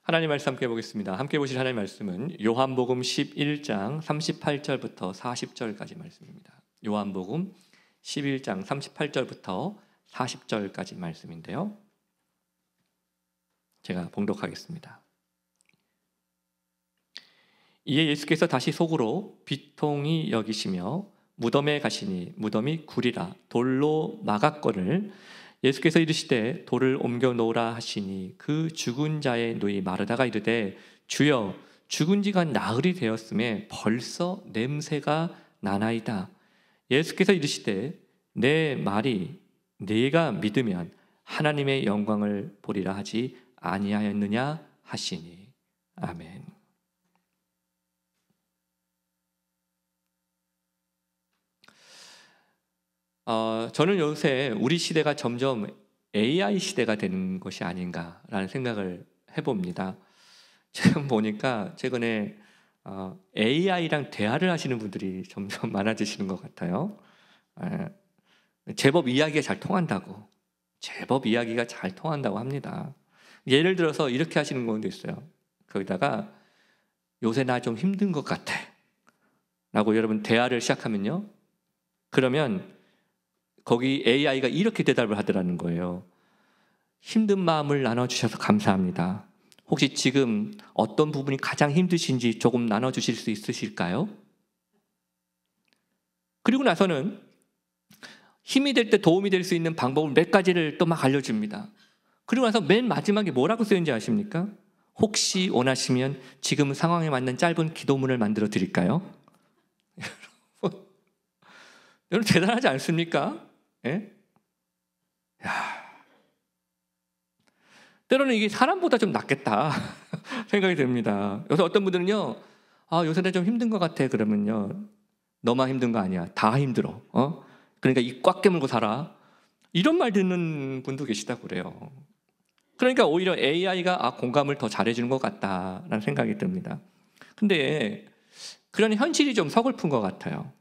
하나님 말씀 함께 보겠습니다. 함께 보실 하나님 말씀은 요한복음 11장 38절부터 40절까지 말씀입니다. 요한복음 11장 38절부터 40절까지 말씀인데요. 제가 봉독하겠습니다. 이에 예수께서 다시 속으로 비통히 여기시며 무덤에 가시니 무덤이 굴이라 돌로 막았거늘 예수께서 이르시되 돌을 옮겨 놓으라 하시니 그 죽은 자의 누이 마르다가 이르되 주여 죽은 지가 나흘이 되었음에 벌써 냄새가 나나이다. 예수께서 이르시되 내 말이 네가 믿으면 하나님의 영광을 보리라 하지 아니하였느냐 하시니. 아멘. 저는 요새 우리 시대가 점점 AI 시대가 되는 것이 아닌가라는 생각을 해봅니다. 지금 보니까 최근에 AI랑 대화를 하시는 분들이 점점 많아지시는 것 같아요. 제법 이야기가 잘 통한다고, 합니다. 예를 들어서 이렇게 하시는 분도 있어요. 거기다가 요새 나 좀 힘든 것 같아 라고 여러분 대화를 시작하면요, 그러면 거기 AI가 이렇게 대답을 하더라는 거예요. 힘든 마음을 나눠주셔서 감사합니다. 혹시 지금 어떤 부분이 가장 힘드신지 조금 나눠주실 수 있으실까요? 그리고 나서는 힘이 될 때 도움이 될 수 있는 방법을 몇 가지를 또 막 알려줍니다. 그리고 나서 맨 마지막에 뭐라고 쓰였는지 아십니까? 혹시 원하시면 지금 상황에 맞는 짧은 기도문을 만들어 드릴까요? 여러분 대단하지 않습니까? 예? 야, 때로는 이게 사람보다 좀 낫겠다 생각이 듭니다. 요새 어떤 분들은요, 요새 나 좀 힘든 것 같아. 그러면요, 너만 힘든 거 아니야, 다 힘들어. 그러니까 입 꽉 깨물고 살아. 이런 말 듣는 분도 계시다고 그래요. 그러니까 오히려 AI가 공감을 더 잘해주는 것 같다라는 생각이 듭니다. 근데 그런 현실이 좀 서글픈 것 같아요.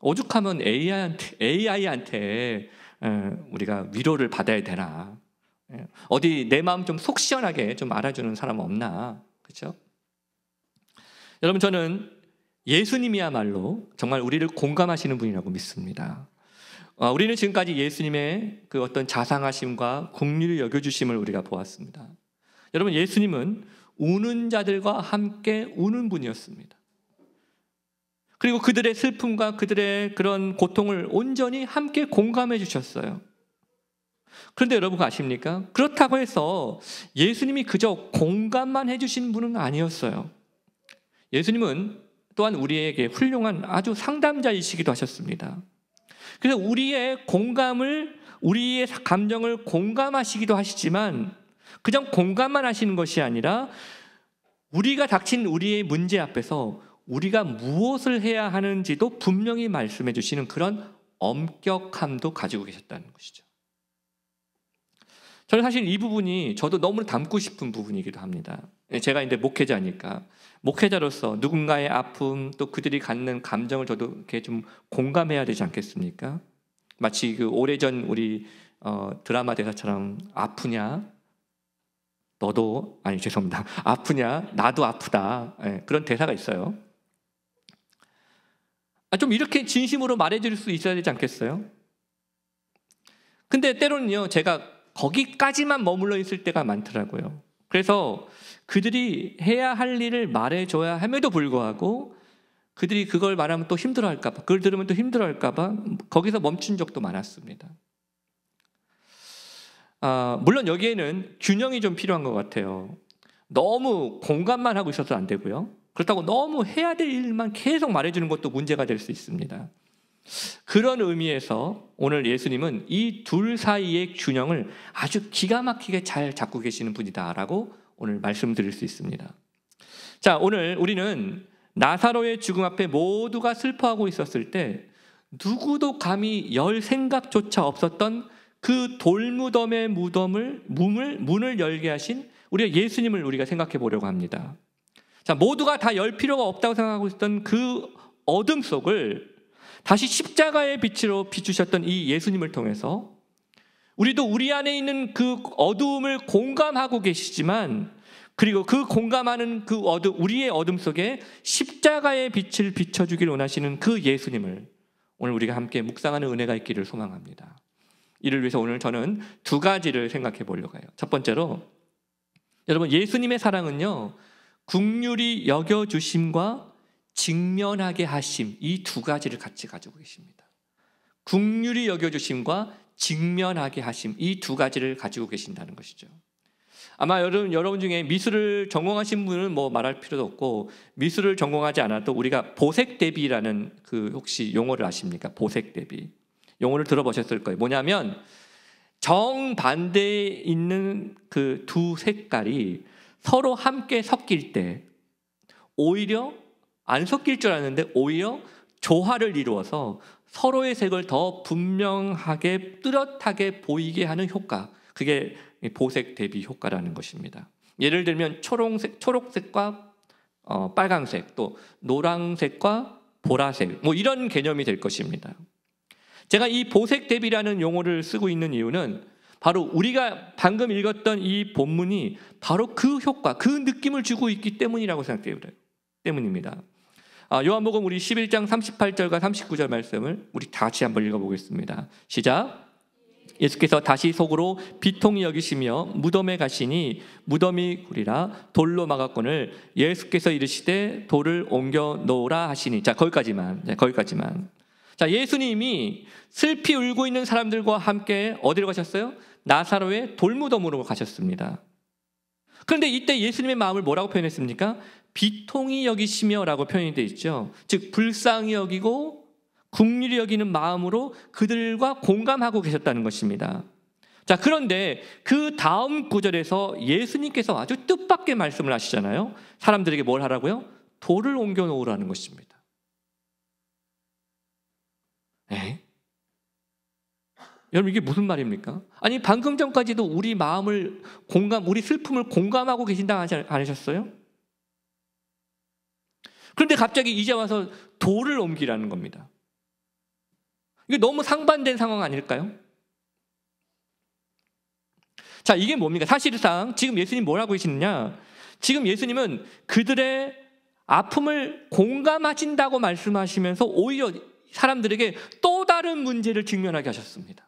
오죽하면 AI한테 우리가 위로를 받아야 되나? 어디 내 마음 좀 속 시원하게 좀 알아주는 사람 없나? 그렇죠? 여러분, 저는 예수님이야말로 정말 우리를 공감하시는 분이라고 믿습니다. 우리는 지금까지 예수님의 그 어떤 자상하심과 긍휼을 여겨주심을 우리가 보았습니다. 여러분, 예수님은 우는 자들과 함께 우는 분이었습니다. 그리고 그들의 슬픔과 그들의 그런 고통을 온전히 함께 공감해 주셨어요. 그런데 여러분 아십니까? 그렇다고 해서 예수님이 그저 공감만 해주신 분은 아니었어요. 예수님은 또한 우리에게 훌륭한 아주 상담자이시기도 하셨습니다. 그래서 우리의 감정을 공감하시기도 하시지만 그냥 공감만 하시는 것이 아니라 우리가 닥친 우리의 문제 앞에서 우리가 무엇을 해야 하는지도 분명히 말씀해 주시는 그런 엄격함도 가지고 계셨다는 것이죠. 저는 사실 이 부분이 저도 너무 담고 싶은 부분이기도 합니다. 제가 이제 목회자니까, 목회자로서 누군가의 아픔 또 그들이 갖는 감정을 저도 이렇게 좀 공감해야 되지 않겠습니까? 마치 그 오래전 우리 드라마 대사처럼 아프냐? 죄송합니다. 아프냐? 나도 아프다. 그런 대사가 있어요. 좀 이렇게 진심으로 말해줄 수 있어야 되지 않겠어요? 근데 때로는요, 제가 거기까지만 머물러 있을 때가 많더라고요. 그래서 그들이 해야 할 일을 말해줘야 함에도 불구하고 그들이 그걸 말하면 또 힘들어할까봐, 그걸 들으면 또 힘들어할까봐 거기서 멈춘 적도 많았습니다. 물론 여기에는 균형이 좀 필요한 것 같아요. 너무 공감만 하고 있어서 안 되고요. 그렇다고 너무 해야 될 일만 계속 말해주는 것도 문제가 될 수 있습니다. 그런 의미에서 오늘 예수님은 이 둘 사이의 균형을 아주 기가 막히게 잘 잡고 계시는 분이다라고 오늘 말씀드릴 수 있습니다. 자, 오늘 우리는 나사로의 죽음 앞에 모두가 슬퍼하고 있었을 때 누구도 감히 열 생각조차 없었던 그 돌무덤의 문을 열게 하신 우리가 예수님을 우리가 생각해 보려고 합니다. 자, 모두가 다 열 필요가 없다고 생각하고 있었던 그 어둠 속을 다시 십자가의 빛으로 비추셨던 이 예수님을 통해서 우리도 우리 안에 있는 그 어두움을 공감하고 계시지만 그리고 그 공감하는 그 어둠, 우리의 어둠 속에 십자가의 빛을 비춰주길 원하시는 그 예수님을 오늘 우리가 함께 묵상하는 은혜가 있기를 소망합니다. 이를 위해서 오늘 저는 두 가지를 생각해 보려고 해요. 첫 번째로, 여러분, 예수님의 사랑은요, 긍휼히 여겨주심과 직면하게 하심, 이 두 가지를 같이 가지고 계십니다. 긍휼히 여겨주심과 직면하게 하심, 이 두 가지를 가지고 계신다는 것이죠. 아마 여러분 중에 미술을 전공하신 분은 뭐 말할 필요도 없고, 미술을 전공하지 않아도 우리가 보색 대비라는 그 혹시 용어를 아십니까? 보색 대비. 용어를 들어보셨을 거예요. 뭐냐면 정반대에 있는 그 두 색깔이 서로 함께 섞일 때 오히려 안 섞일 줄 알았는데 오히려 조화를 이루어서 서로의 색을 더 분명하게 뚜렷하게 보이게 하는 효과, 그게 보색 대비 효과라는 것입니다. 예를 들면 초록색과 빨강색, 또 노란색과 보라색, 뭐 이런 개념이 될 것입니다. 제가 이 보색 대비라는 용어를 쓰고 있는 이유는 바로 우리가 방금 읽었던 이 본문이 바로 그 효과, 그 느낌을 주고 있기 때문이라고 때문입니다. 요한복음 우리 11장 38절과 39절 말씀을 우리 다 같이 한번 읽어보겠습니다. 시작. 예수께서 다시 속으로 비통히 여기시며 무덤에 가시니 무덤이 구리라 돌로 막았거늘 예수께서 이르시되 돌을 옮겨 놓으라 하시니. 자, 거기까지만. 자, 예수님이 슬피 울고 있는 사람들과 함께 어디로 가셨어요? 나사로의 돌무덤으로 가셨습니다. 그런데 이때 예수님의 마음을 뭐라고 표현했습니까? 비통히 여기시며 라고 표현이 되어 있죠. 즉 불쌍히 여기고 긍휼히 여기는 마음으로 그들과 공감하고 계셨다는 것입니다. 자, 그런데 그 다음 구절에서 예수님께서 아주 뜻밖의 말씀을 하시잖아요. 사람들에게 뭘 하라고요? 돌을 옮겨 놓으라는 것입니다. 여러분, 이게 무슨 말입니까? 아니, 방금 전까지도 우리 마음을 우리 슬픔을 공감하고 계신다 하지 않으셨어요? 그런데 갑자기 이제 와서 돌을 옮기라는 겁니다. 이게 너무 상반된 상황 아닐까요? 자, 이게 뭡니까? 사실상 지금 예수님 뭐라고 계시느냐? 지금 예수님은 그들의 아픔을 공감하신다고 말씀하시면서 오히려 사람들에게 또 다른 문제를 직면하게 하셨습니다.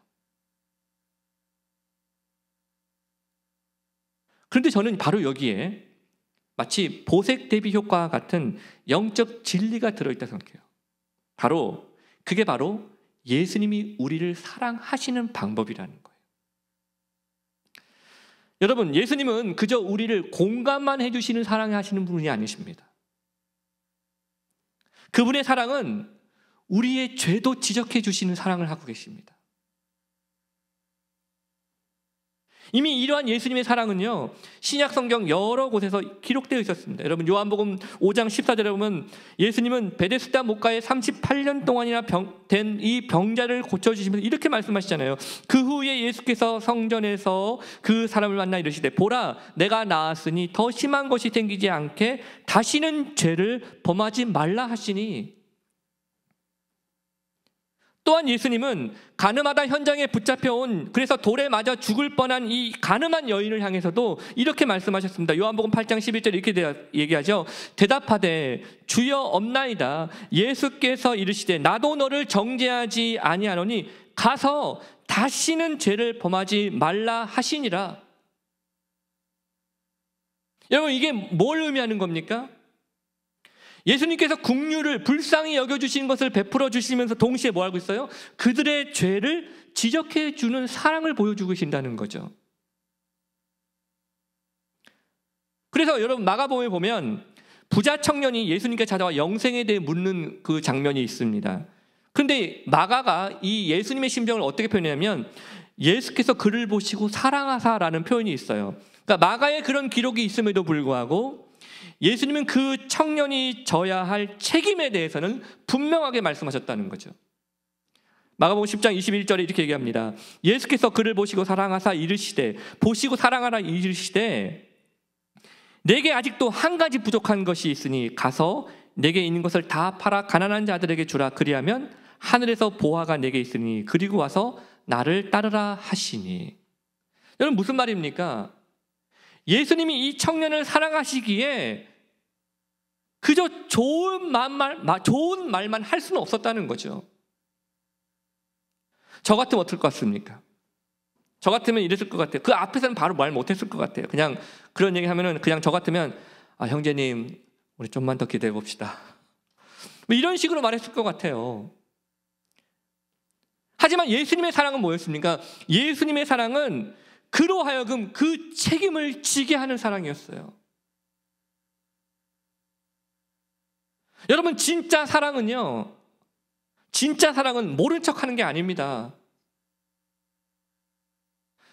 그런데 저는 바로 여기에 마치 보색 대비 효과와 같은 영적 진리가 들어있다 생각해요. 그게 바로 예수님이 우리를 사랑하시는 방법이라는 거예요. 여러분, 예수님은 그저 우리를 공감만 해주시는 사랑하시는 분이 아니십니다. 그분의 사랑은 우리의 죄도 지적해 주시는 사랑을 하고 계십니다. 이미 이러한 예수님의 사랑은요, 신약 성경 여러 곳에서 기록되어 있었습니다. 여러분, 요한복음 5장 14절에 보면 예수님은 베데스다 목가에 38년 동안이나 된 이 병자를 고쳐주시면서 이렇게 말씀하시잖아요. 그 후에 예수께서 성전에서 그 사람을 만나 이르시되 보라, 내가 나았으니 더 심한 것이 생기지 않게 다시는 죄를 범하지 말라 하시니. 또한 예수님은 가늠하다 현장에 붙잡혀온, 그래서 돌에 맞아 죽을 뻔한 이 가늠한 여인을 향해서도 이렇게 말씀하셨습니다. 요한복음 8장 11절 이렇게 얘기하죠. 대답하되 주여 없나이다. 예수께서 이르시되 나도 너를 정죄하지 아니하노니 가서 다시는 죄를 범하지 말라 하시니라. 여러분, 이게 뭘 의미하는 겁니까? 예수님께서 긍휼을 불쌍히 여겨주신 것을 베풀어 주시면서 동시에 뭐 하고 있어요? 그들의 죄를 지적해 주는 사랑을 보여주고 계신다는 거죠. 그래서 여러분, 마가복음에 보면 부자 청년이 예수님께 찾아와 영생에 대해 묻는 그 장면이 있습니다. 그런데 마가가 이 예수님의 심정을 어떻게 표현하냐면 예수께서 그를 보시고 사랑하사라는 표현이 있어요. 그러니까 마가의 그런 기록이 있음에도 불구하고 예수님은 그 청년이 져야 할 책임에 대해서는 분명하게 말씀하셨다는 거죠. 마가복음 10장 21절에 이렇게 얘기합니다. 예수께서 그를 보시고 사랑하사 이르시되, 보시고 사랑하라 이르시되 내게 아직도 한 가지 부족한 것이 있으니 가서 내게 있는 것을 다 팔아 가난한 자들에게 주라. 그리하면 하늘에서 보화가 내게 있으니 그리고 와서 나를 따르라 하시니. 여러분, 무슨 말입니까? 예수님이 이 청년을 사랑하시기에 그저 좋은 말만 할 수는 없었다는 거죠. 저 같으면 어떨 것 같습니까? 저 같으면 이랬을 것 같아요. 그 앞에서는 바로 말 못했을 것 같아요. 그냥 그런 얘기 하면은 그냥 저 같으면 형제님 우리 좀만 더 기대해 봅시다. 뭐 이런 식으로 말했을 것 같아요. 하지만 예수님의 사랑은 뭐였습니까? 예수님의 사랑은 그로 하여금 그 책임을 지게 하는 사랑이었어요. 여러분, 진짜 사랑은 모른 척하는 게 아닙니다.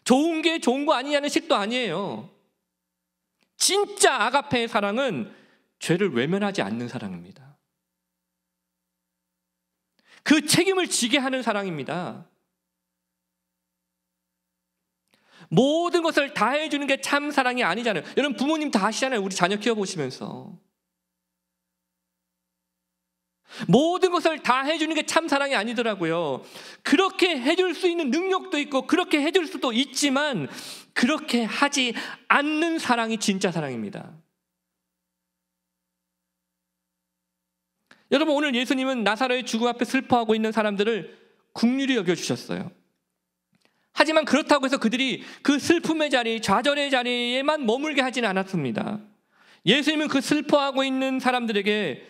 좋은 게 좋은 거 아니냐는 식도 아니에요. 진짜 아가페의 사랑은 죄를 외면하지 않는 사랑입니다. 그 책임을 지게 하는 사랑입니다. 모든 것을 다 해주는 게 참 사랑이 아니잖아요. 여러분, 부모님 다 하시잖아요. 우리 자녀 키워보시면서. 모든 것을 다 해주는 게 참 사랑이 아니더라고요. 그렇게 해줄 수 있는 능력도 있고 그렇게 해줄 수도 있지만 그렇게 하지 않는 사랑이 진짜 사랑입니다. 여러분, 오늘 예수님은 나사로의 죽음 앞에 슬퍼하고 있는 사람들을 긍휼히 여겨주셨어요. 하지만 그렇다고 해서 그들이 그 슬픔의 자리, 좌절의 자리에만 머물게 하지는 않았습니다. 예수님은 그 슬퍼하고 있는 사람들에게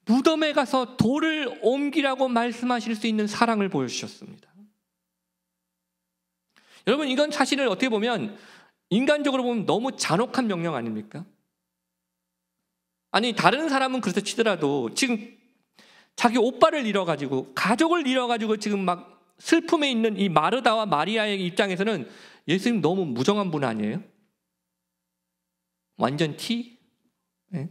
무덤에 가서 돌을 옮기라고 말씀하실 수 있는 사랑을 보여주셨습니다. 여러분, 이건 사실을 어떻게 보면 인간적으로 보면 너무 잔혹한 명령 아닙니까? 아니, 다른 사람은 그렇다 치더라도 지금 자기 오빠를 잃어가지고 가족을 잃어가지고 지금 막 슬픔에 있는 이 마르다와 마리아의 입장에서는 예수님 너무 무정한 분 아니에요? 완전 T? 네?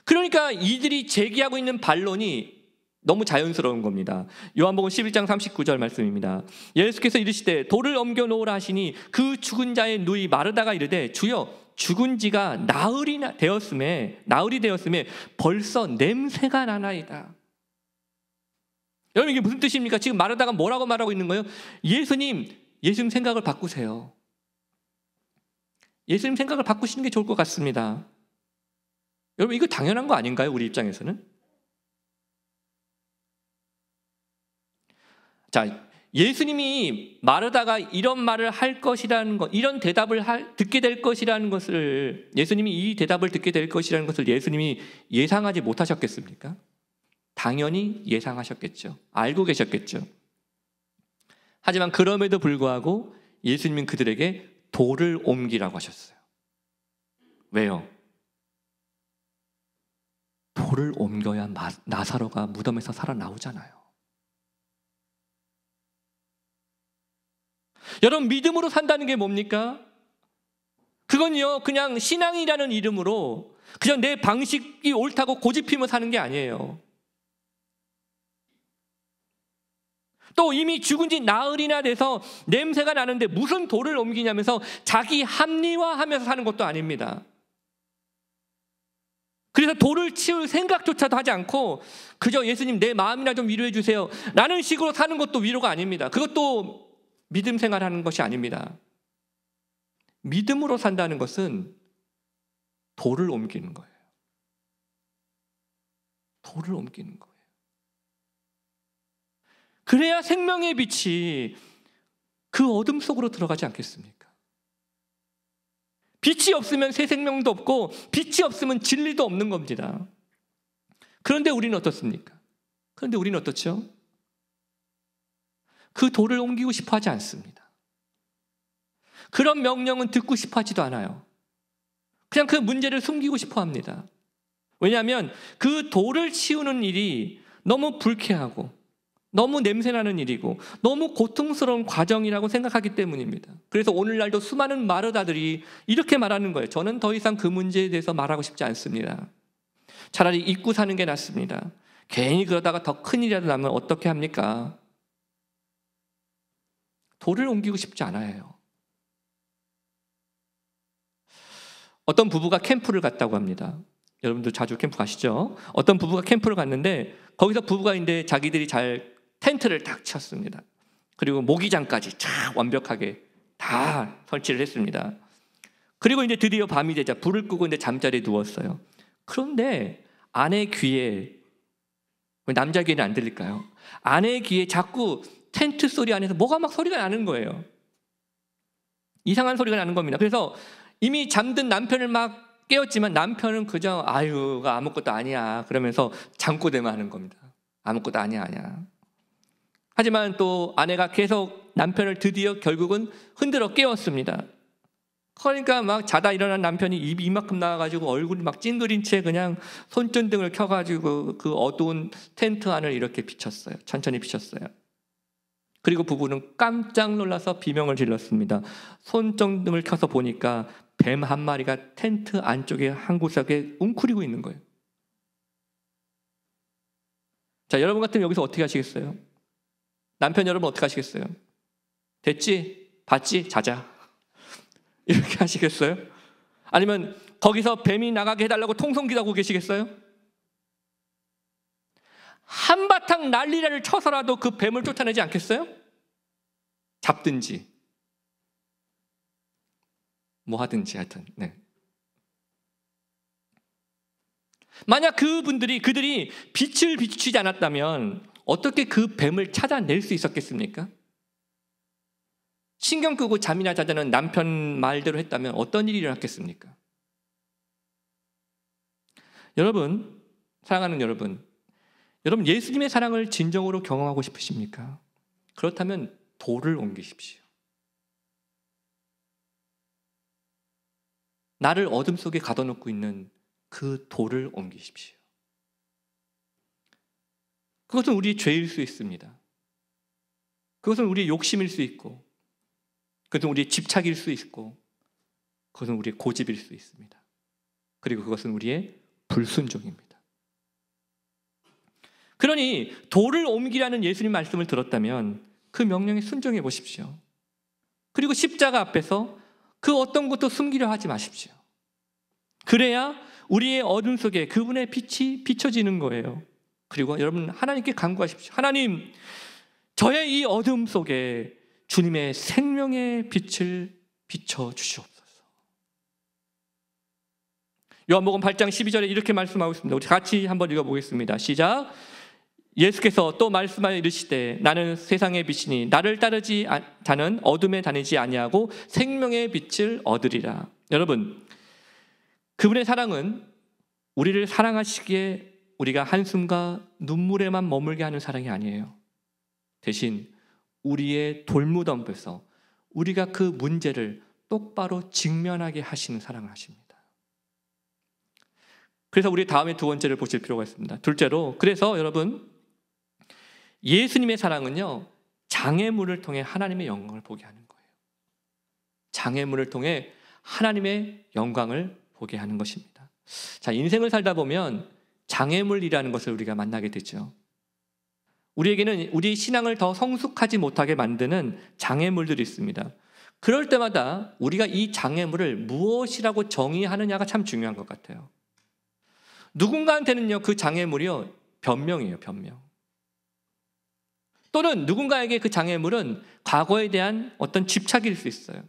그러니까 이들이 제기하고 있는 반론이 너무 자연스러운 겁니다. 요한복음 11장 39절 말씀입니다. 예수께서 이르시되 돌을 옮겨 놓으라 하시니 그 죽은 자의 누이 마르다가 이르되 주여 죽은 지가 나흘이 되었음에 벌써 냄새가 나나이다. 여러분, 이게 무슨 뜻입니까? 지금 마르다가 뭐라고 말하고 있는 거예요? 예수님 생각을 바꾸세요. 예수님 생각을 바꾸시는 게 좋을 것 같습니다. 여러분, 이거 당연한 거 아닌가요? 우리 입장에서는? 자, 예수님이 마르다가 이런 말을 할 것이라는 것, 이런 대답을 듣게 될 것이라는 것을, 예수님이 이 대답을 듣게 될 것이라는 것을 예수님이 예상하지 못하셨겠습니까? 당연히 예상하셨겠죠. 알고 계셨겠죠. 하지만 그럼에도 불구하고 예수님은 그들에게 돌을 옮기라고 하셨어요. 왜요? 돌을 옮겨야 나사로가 무덤에서 살아나오잖아요. 여러분, 믿음으로 산다는 게 뭡니까? 그건요, 그냥 신앙이라는 이름으로 그냥 내 방식이 옳다고 고집피며 사는 게 아니에요. 또 이미 죽은 지 나흘이나 돼서 냄새가 나는데 무슨 돌을 옮기냐면서 자기 합리화하면서 사는 것도 아닙니다. 그래서 돌을 치울 생각조차도 하지 않고 그저 예수님 내 마음이나 좀 위로해 주세요 라는 식으로 사는 것도 위로가 아닙니다. 그것도 믿음 생활하는 것이 아닙니다. 믿음으로 산다는 것은 돌을 옮기는 거예요. 돌을 옮기는 거예요. 그래야 생명의 빛이 그 어둠 속으로 들어가지 않겠습니까? 빛이 없으면 새 생명도 없고 빛이 없으면 진리도 없는 겁니다. 그런데 우리는 어떻습니까? 그런데 우리는 어떻죠? 그 돌을 옮기고 싶어 하지 않습니다. 그런 명령은 듣고 싶어 하지도 않아요. 그냥 그 문제를 숨기고 싶어 합니다. 왜냐하면 그 돌을 치우는 일이 너무 불쾌하고 너무 냄새나는 일이고 너무 고통스러운 과정이라고 생각하기 때문입니다. 그래서 오늘날도 수많은 마르다들이 이렇게 말하는 거예요. 저는 더 이상 그 문제에 대해서 말하고 싶지 않습니다. 차라리 잊고 사는 게 낫습니다. 괜히 그러다가 더 큰일이라도 나면 어떻게 합니까? 돌을 옮기고 싶지 않아요. 어떤 부부가 캠프를 갔다고 합니다. 여러분들 자주 캠프 가시죠? 어떤 부부가 캠프를 갔는데 거기서 부부가 이제 자기들이 잘 텐트를 딱 쳤습니다. 그리고 모기장까지 쫙 완벽하게 다 설치를 했습니다. 그리고 이제 드디어 밤이 되자 불을 끄고 이제 잠자리에 누웠어요. 그런데 아내 귀에, 남자 귀에는 안 들릴까요? 아내 귀에 자꾸 텐트 소리 안에서 뭐가 막 소리가 나는 거예요. 이상한 소리가 나는 겁니다. 그래서 이미 잠든 남편을 막 깨웠지만 남편은 그저 아유가 아무것도 아니야 그러면서 잠꼬대만 하는 겁니다. 아무것도 아니야. 하지만 또 아내가 계속 남편을 드디어 결국은 흔들어 깨웠습니다. 그러니까 막 자다 일어난 남편이 입이 이만큼 나와가지고 얼굴이 막 찡그린 채 그냥 손전등을 켜가지고 그 어두운 텐트 안을 이렇게 비췄어요. 천천히 비췄어요. 그리고 부부는 깜짝 놀라서 비명을 질렀습니다. 손전등을 켜서 보니까 뱀 한 마리가 텐트 안쪽에 한 구석에 웅크리고 있는 거예요. 자, 여러분 같으면 여기서 어떻게 하시겠어요? 남편 여러분 어떻게 하시겠어요? 됐지? 봤지? 자자. 이렇게 하시겠어요? 아니면 거기서 뱀이 나가게 해달라고 통성기도 하고 계시겠어요? 한바탕 난리를 쳐서라도 그 뱀을 쫓아내지 않겠어요? 잡든지 뭐 하든지 하여튼. 네. 만약 그들이 빛을 비추지 않았다면 어떻게 그 뱀을 찾아낼 수 있었겠습니까? 신경 끄고 잠이나 자자는 남편 말대로 했다면 어떤 일이 일어났겠습니까? 여러분, 사랑하는 여러분 예수님의 사랑을 진정으로 경험하고 싶으십니까? 그렇다면 돌을 옮기십시오. 나를 어둠 속에 가둬놓고 있는 그 돌을 옮기십시오. 그것은 우리의 죄일 수 있습니다. 그것은 우리의 욕심일 수 있고, 그것은 우리의 집착일 수 있고, 그것은 우리의 고집일 수 있습니다. 그리고 그것은 우리의 불순종입니다. 그러니 돌을 옮기라는 예수님 말씀을 들었다면 그 명령에 순종해 보십시오. 그리고 십자가 앞에서 그 어떤 것도 숨기려 하지 마십시오. 그래야 우리의 어둠 속에 그분의 빛이 비춰지는 거예요. 그리고 여러분 하나님께 간구하십시오. 하나님, 저의 이 어둠 속에 주님의 생명의 빛을 비춰주시옵소서. 요한복음 8장 12절에 이렇게 말씀하고 있습니다. 우리 같이 한번 읽어보겠습니다. 시작. 예수께서 또 말씀하여 이르시되 나는 세상의 빛이니 나를 따르지 자는 어둠에 다니지 아니하고 생명의 빛을 얻으리라. 여러분, 그분의 사랑은 우리를 사랑하시기에 우리가 한숨과 눈물에만 머물게 하는 사랑이 아니에요. 대신 우리의 돌무덤에서 우리가 그 문제를 똑바로 직면하게 하시는 사랑을 하십니다. 그래서 우리 다음에 두 번째를 보실 필요가 있습니다. 둘째로, 그래서 여러분 예수님의 사랑은요, 장애물을 통해 하나님의 영광을 보게 하는 거예요. 장애물을 통해 하나님의 영광을 보게 하는 것입니다. 자, 인생을 살다 보면 장애물이라는 것을 우리가 만나게 되죠. 우리에게는 우리 신앙을 더 성숙하지 못하게 만드는 장애물들이 있습니다. 그럴 때마다 우리가 이 장애물을 무엇이라고 정의하느냐가 참 중요한 것 같아요. 누군가한테는요, 그 장애물이요, 변명이에요, 변명. 또는 누군가에게 그 장애물은 과거에 대한 어떤 집착일 수 있어요.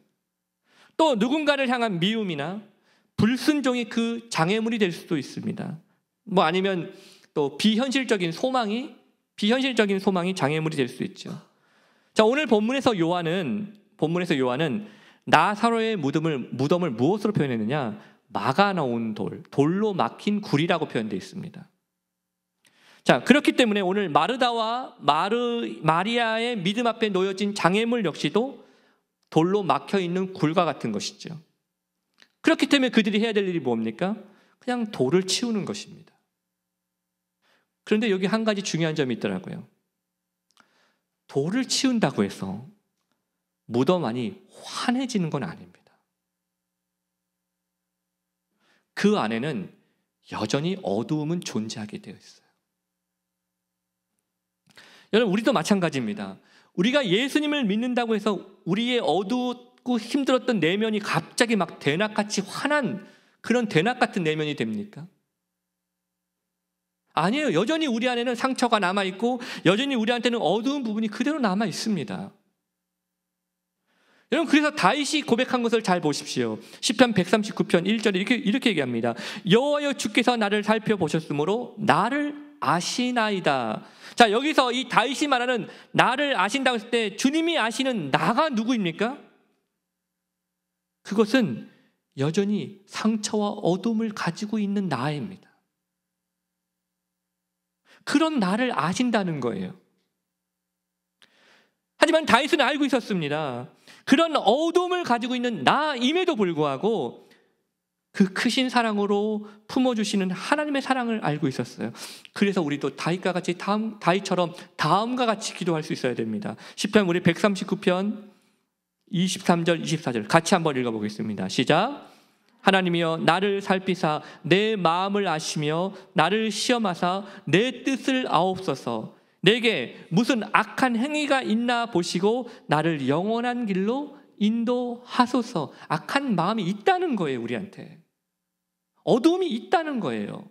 또 누군가를 향한 미움이나 불순종이 그 장애물이 될 수도 있습니다. 뭐 아니면 또 비현실적인 소망이 장애물이 될 수 있죠. 자, 오늘 본문에서 요한은 나사로의 무덤을 무엇으로 표현했느냐? 막아놓은 돌로 막힌 굴이라고 표현되어 있습니다. 자, 그렇기 때문에 오늘 마르다와 마리아의 믿음 앞에 놓여진 장애물 역시도 돌로 막혀있는 굴과 같은 것이죠. 그렇기 때문에 그들이 해야 될 일이 뭡니까? 그냥 돌을 치우는 것입니다. 그런데 여기 한 가지 중요한 점이 있더라고요. 돌을 치운다고 해서 무덤 안이 환해지는 건 아닙니다. 그 안에는 여전히 어두움은 존재하게 되어 있어요. 여러분, 우리도 마찬가지입니다. 우리가 예수님을 믿는다고 해서 우리의 어두웠고 힘들었던 내면이 갑자기 막 대낮같이 환한 그런 대낮 같은 내면이 됩니까? 아니에요. 여전히 우리 안에는 상처가 남아있고 여전히 우리한테는 어두운 부분이 그대로 남아있습니다. 여러분, 그래서 다윗이 고백한 것을 잘 보십시오. 시편 139편 1절에 이렇게 얘기합니다. 여호와여, 주께서 나를 살펴보셨으므로 나를 아시나이다. 자, 여기서 이 다윗이 말하는 나를 아신다고 했을 때 주님이 아시는 나가 누구입니까? 그것은 여전히 상처와 어둠을 가지고 있는 나입니다. 그런 나를 아신다는 거예요. 하지만 다윗은 알고 있었습니다. 그런 어둠을 가지고 있는 나임에도 불구하고 그 크신 사랑으로 품어주시는 하나님의 사랑을 알고 있었어요. 그래서 우리도 다윗과 같이 다윗처럼 다음과 같이 기도할 수 있어야 됩니다. 시편 우리 139편 23절 24절 같이 한번 읽어보겠습니다. 시작. 하나님이여, 나를 살피사 내 마음을 아시며 나를 시험하사 내 뜻을 아옵소서. 내게 무슨 악한 행위가 있나 보시고 나를 영원한 길로 인도하소서. 악한 마음이 있다는 거예요. 우리한테 어둠이 있다는 거예요.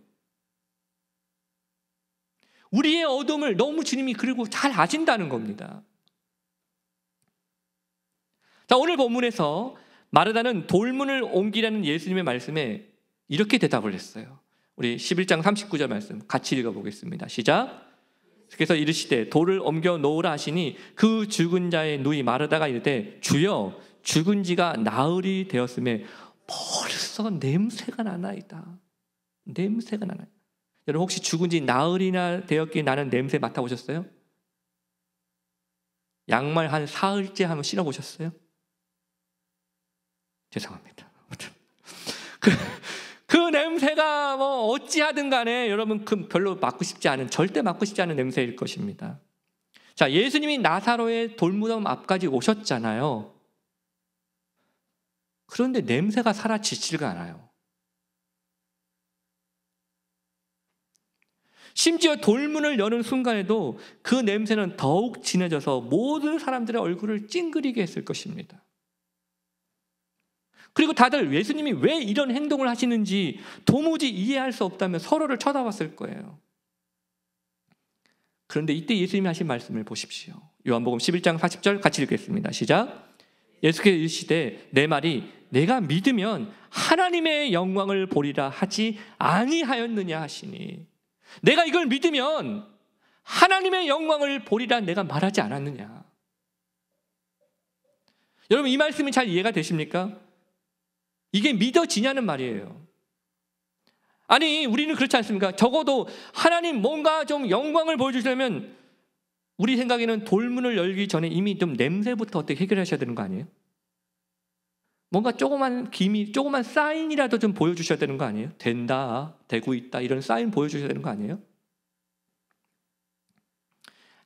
우리의 어둠을 너무 주님이 그리고 잘 아신다는 겁니다. 자, 오늘 본문에서 마르다는 돌문을 옮기라는 예수님의 말씀에 이렇게 대답을 했어요. 우리 11장 39절 말씀 같이 읽어보겠습니다. 시작. 그래서 이르시되 돌을 옮겨 놓으라 하시니 그 죽은 자의 누이 마르다가 이르되 주여, 죽은 지가 나흘이 되었음에 벌써 냄새가 나나이다. 냄새가 나나이다. 여러분, 혹시 죽은 지 나흘이나 되었기에 나는 냄새 맡아보셨어요? 양말 한 사흘째 한번 신어보셨어요? 죄송합니다. 그 냄새가 뭐 어찌하든 간에 여러분 별로 맡고 싶지 않은, 절대 맡고 싶지 않은 냄새일 것입니다. 자, 예수님이 나사로의 돌무덤 앞까지 오셨잖아요. 그런데 냄새가 사라지지가 않아요. 심지어 돌문을 여는 순간에도 그 냄새는 더욱 진해져서 모든 사람들의 얼굴을 찡그리게 했을 것입니다. 그리고 다들 예수님이 왜 이런 행동을 하시는지 도무지 이해할 수 없다며 서로를 쳐다봤을 거예요. 그런데 이때 예수님이 하신 말씀을 보십시오. 요한복음 11장 40절 같이 읽겠습니다. 시작. 예수께서 이르시되 내 말이 내가 믿으면 하나님의 영광을 보리라 하지 아니하였느냐 하시니, 내가 이걸 믿으면 하나님의 영광을 보리라 내가 말하지 않았느냐. 여러분, 이 말씀이 잘 이해가 되십니까? 이게 믿어지냐는 말이에요. 아니, 우리는 그렇지 않습니까? 적어도 하나님 뭔가 좀 영광을 보여주시려면 우리 생각에는 돌문을 열기 전에 이미 좀 냄새부터 어떻게 해결하셔야 되는 거 아니에요? 뭔가 조그만 기미, 조그만 사인이라도 좀 보여주셔야 되는 거 아니에요? 된다, 되고 있다, 이런 사인 보여주셔야 되는 거 아니에요?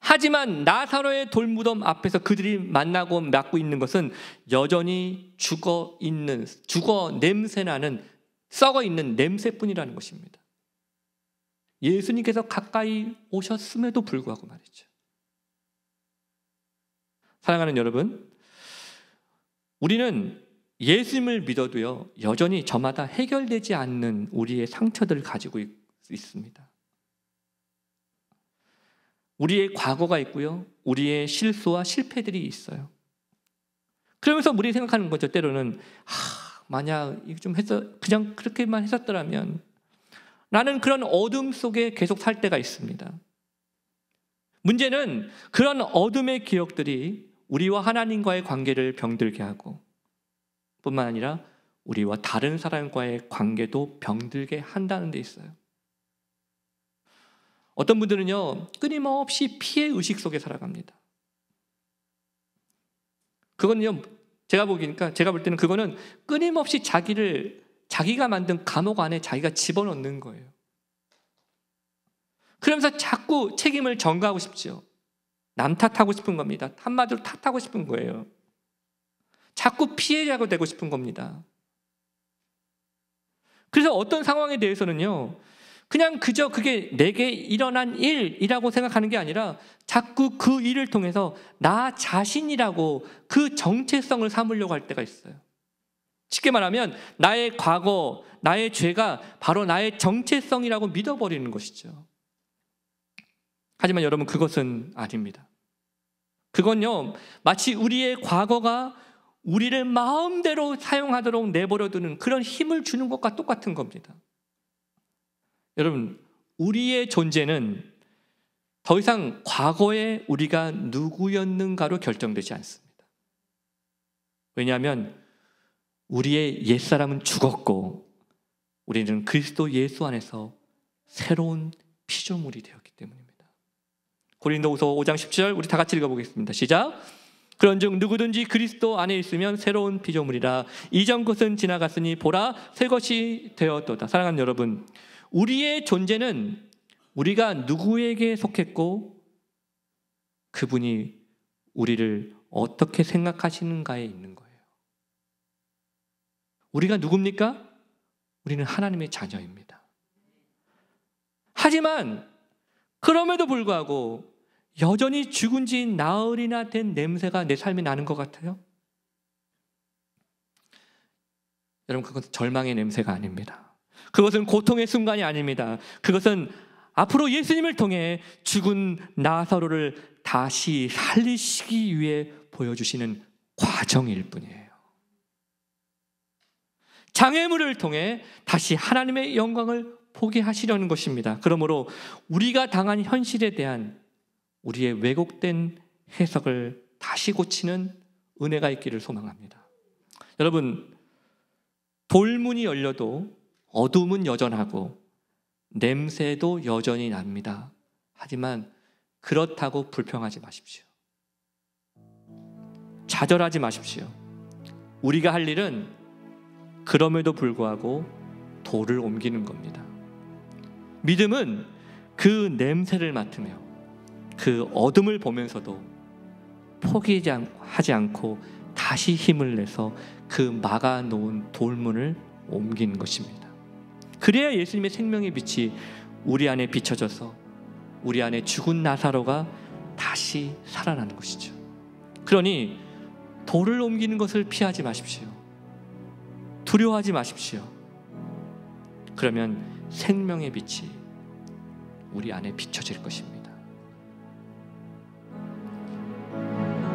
하지만 나사로의 돌무덤 앞에서 그들이 만나고 맡고 있는 것은 여전히 죽어 냄새나는, 썩어 있는 냄새뿐이라는 것입니다. 예수님께서 가까이 오셨음에도 불구하고 말이죠. 사랑하는 여러분, 우리는 예수님을 믿어도요, 여전히 저마다 해결되지 않는 우리의 상처들을 가지고 있습니다. 우리의 과거가 있고요, 우리의 실수와 실패들이 있어요. 그러면서 우리 생각하는 거죠. 때로는 만약 이거 좀 그냥 그렇게만 했었더라면, 나는 그런 어둠 속에 계속 살 때가 있습니다. 문제는 그런 어둠의 기억들이 우리와 하나님과의 관계를 병들게 하고, 뿐만 아니라 우리와 다른 사람과의 관계도 병들게 한다는 데 있어요. 어떤 분들은요, 끊임없이 피해 의식 속에 살아갑니다. 그거는요, 제가 볼 때는 그거는 끊임없이 자기가 만든 감옥 안에 자기가 집어넣는 거예요. 그러면서 자꾸 책임을 전가하고 싶죠. 남 탓하고 싶은 겁니다. 한마디로 탓하고 싶은 거예요. 자꾸 피해자가 되고 싶은 겁니다. 그래서 어떤 상황에 대해서는요, 그냥 그저 그게 내게 일어난 일이라고 생각하는 게 아니라 자꾸 그 일을 통해서 나 자신이라고 그 정체성을 삼으려고 할 때가 있어요. 쉽게 말하면 나의 과거, 나의 죄가 바로 나의 정체성이라고 믿어버리는 것이죠. 하지만 여러분, 그것은 아닙니다. 그건요, 마치 우리의 과거가 우리를 마음대로 사용하도록 내버려두는 그런 힘을 주는 것과 똑같은 겁니다. 여러분, 우리의 존재는 더 이상 과거에 우리가 누구였는가로 결정되지 않습니다. 왜냐하면 우리의 옛사람은 죽었고 우리는 그리스도 예수 안에서 새로운 피조물이 되었기 때문입니다. 고린도후서 5장 10절 우리 다 같이 읽어보겠습니다. 시작. 그런즉 누구든지 그리스도 안에 있으면 새로운 피조물이라. 이전 것은 지나갔으니 보라 새 것이 되었도다. 사랑하는 여러분, 우리의 존재는 우리가 누구에게 속했고 그분이 우리를 어떻게 생각하시는가에 있는 거예요. 우리가 누굽니까? 우리는 하나님의 자녀입니다. 하지만 그럼에도 불구하고 여전히 죽은 지 나흘이나 된 냄새가 내 삶에 나는 것 같아요. 여러분, 그것은 절망의 냄새가 아닙니다. 그것은 고통의 순간이 아닙니다. 그것은 앞으로 예수님을 통해 죽은 나사로를 다시 살리시기 위해 보여주시는 과정일 뿐이에요. 장애물을 통해 다시 하나님의 영광을 보게 하시려는 것입니다. 그러므로 우리가 당한 현실에 대한 우리의 왜곡된 해석을 다시 고치는 은혜가 있기를 소망합니다. 여러분, 돌문이 열려도 어둠은 여전하고 냄새도 여전히 납니다. 하지만 그렇다고 불평하지 마십시오. 좌절하지 마십시오. 우리가 할 일은 그럼에도 불구하고 돌을 옮기는 겁니다. 믿음은 그 냄새를 맡으며 그 어둠을 보면서도 포기하지 않고 다시 힘을 내서 그 막아놓은 돌문을 옮기는 것입니다. 그래야 예수님의 생명의 빛이 우리 안에 비춰져서 우리 안에 죽은 나사로가 다시 살아나는 것이죠. 그러니 돌을 옮기는 것을 피하지 마십시오. 두려워하지 마십시오. 그러면 생명의 빛이 우리 안에 비춰질 것입니다.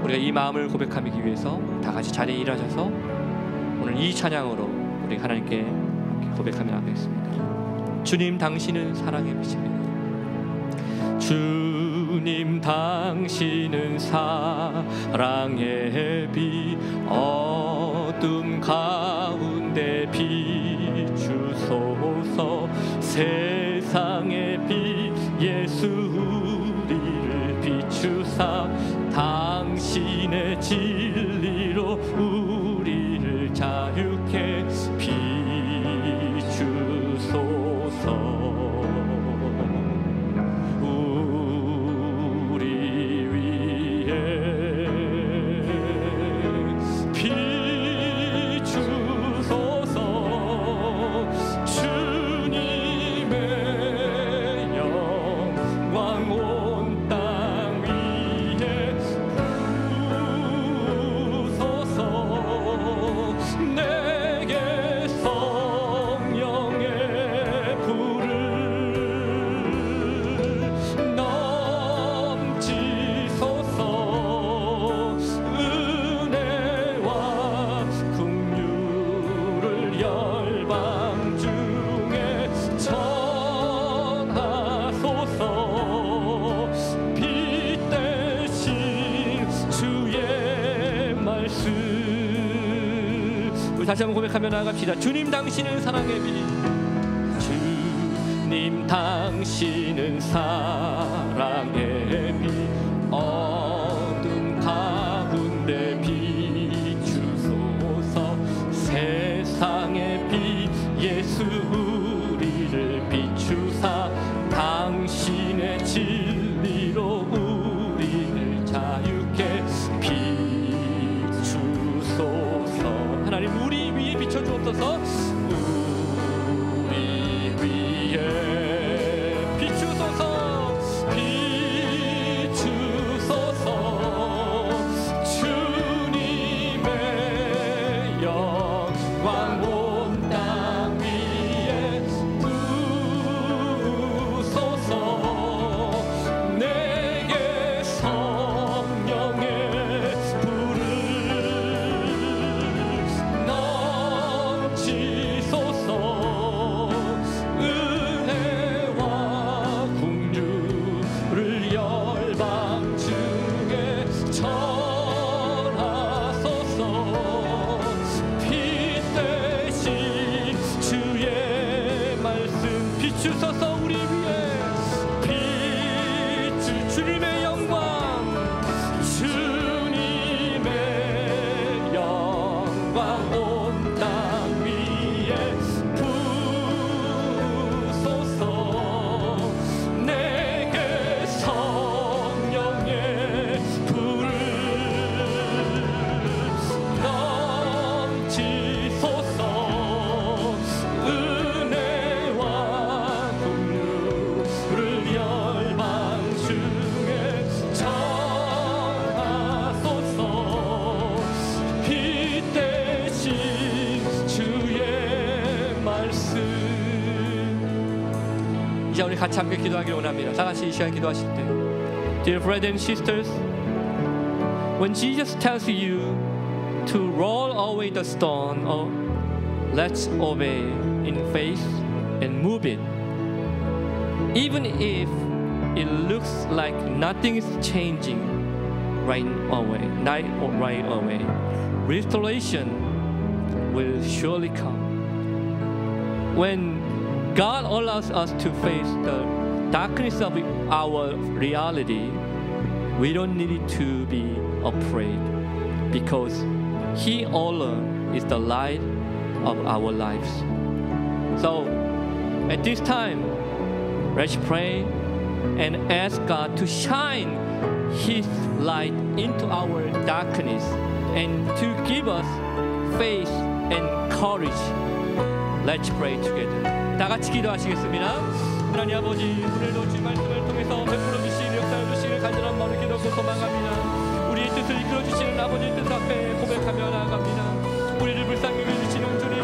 우리가 이 마음을 고백하기 위해서 다 같이 자리에 일하셔서 오늘 이 찬양으로 우리 하나님께 함께 고백하면 하겠습니다. 주님, 당신은 사랑의 빛입니다. 주님, 당신은 사랑의 빛, 어둠 가운데 비추소서. 세상의 빛 예수 우리를 비추사 당신의 진리로 우리를 자유케 비추소서. 다시 한번 고백하며 나아갑시다. 주님, 당신은 사랑의 빛. 주님, 당신은 사랑의 빛, 어둠 가운데 비추소서. 세상의 빛 예수 우리를 비추사 당신의 진리로 우리를 자유케 비추소서. 하나님, 우리 위에 비춰주옵소서. 우리 위에 비추소서. 비추소서. 주님의 영광 온 땅 위에 부소서. 내게 성령의 불을 이제 우리 같이 함께 기도하기를 원합니다. 다 같이 이 시간 기도하실 때, Dear brothers and sisters, when Jesus tells you to roll away the stone, let's obey in faith and move it. Even if it looks like nothing is changing right away, restoration will surely come. When God allows us to face the darkness of our reality, we don't need to be afraid, because He alone is the light of our lives. So at this time, let's pray and ask God to shine His light into our darkness and to give us faith and courage. Let's pray together. 다 같이 기도하시겠습니다. 하나님 아버지, 오늘도 주의 말씀을 통해서 베풀어 주시는 역사를 주시는 간절한 마음을 기도하고 소망합니다. 우리의 뜻을 이끌어 주시는 아버지의 뜻 앞에 고백하며 나아갑니다. 우리를 불쌍히 여겨주시는 주님,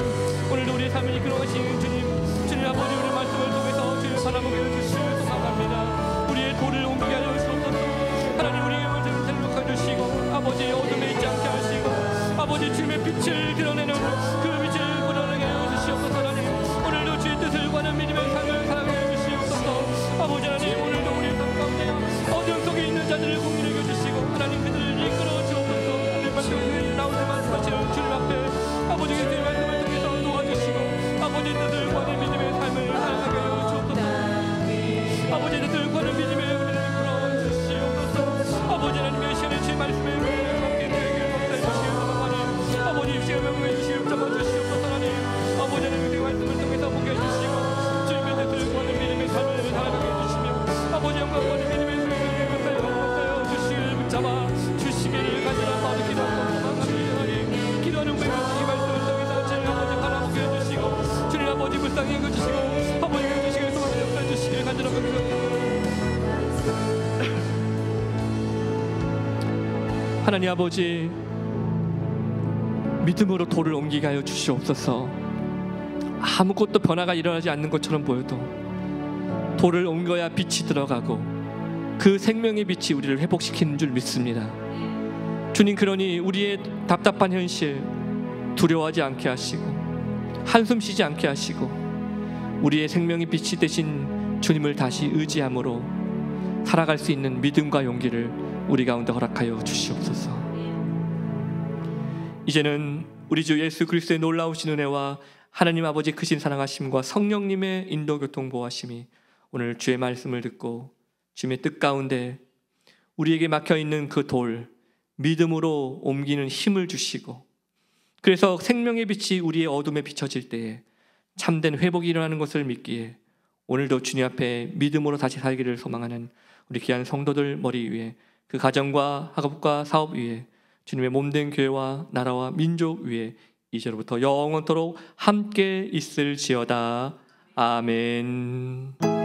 오늘도 우리의 삶을 이끌어 가시는 주님 아버지, 우리의 말씀을 통해서 주를 바라보게 해주시길 소망합니다. 우리의 돌을 옮기게 하여 주옵소서. 하나님, 우리의 영혼을 생각해 주시고 아버지 어둠에 있지 않게 하시고 아버지 주님의 빛을 드러내는 그 빛을 드러내게 하여 주시옵소서. 하나님, 오늘도 주의 뜻을 구하는 믿음의 삶을 살아가게 해 주시옵소서. 아버지 하나님, 오늘도 우리의 삶 가운데 어둠 속에 있는 자들을 공인해 주시고 하나님, 그들을 이끌어 주옵소서. 하나님 말씀을 나올 때 말씀하시는 주님 앞에 아버지 주의 말씀을 통해서 도와주시고 아버지 뜻을 구하는 믿음의 삶을 살아가게 하여 주옵소서. 아버지 뜻을 구하는 믿음의 은혜를 이끌어 주시옵소서. 아버지 하나님의 시간에 주의 말씀에 함께 되게 감사해 주시옵소서. 아버지 육신의 명령에 주시옵 잡아주시옵소서. 하나님, 아버지 하나님 그 말씀을 통해서 보게 해주시고 주님의 뜻을 구하는 믿음의 삶을 살아가게 해주시며 아버지 영광받는 믿음의 삶을 감사하여 주시기를 붙잡아 주시기를 간절한 마음을 기도하고 소망합니다. 하나님, 기도하는 후에 주의 말씀을 통해서 주님 아버지 바라보게 해주시고 주님 아버지 불쌍히 여겨주시고 아버지 여겨주시기를 소망하여 주시기를 간절한 마음을 기도합니다. 하나님 아버지, 믿음으로 돌을 옮기게 하여 주시옵소서. 아무것도 변화가 일어나지 않는 것처럼 보여도 돌을 옮겨야 빛이 들어가고 그 생명의 빛이 우리를 회복시키는 줄 믿습니다. 주님, 그러니 우리의 답답한 현실 두려워하지 않게 하시고 한숨 쉬지 않게 하시고 우리의 생명의 빛이 되신 주님을 다시 의지함으로 살아갈 수 있는 믿음과 용기를 우리 가운데 허락하여 주시옵소서. 이제는 우리 주 예수 그리스도의 놀라우신 은혜와 하나님 아버지 크신 사랑하심과 성령님의 인도 교통 보호하심이 오늘 주의 말씀을 듣고 주님의 뜻 가운데 우리에게 막혀있는 그 돌 믿음으로 옮기는 힘을 주시고, 그래서 생명의 빛이 우리의 어둠에 비춰질 때에 참된 회복이 일어나는 것을 믿기에 오늘도 주님 앞에 믿음으로 다시 살기를 소망하는 우리 귀한 성도들 머리 위에, 그 가정과 학업과 사업 위에, 주님의 몸된 교회와 나라와 민족 위에 이제로부터 영원토록 함께 있을지어다. 아멘.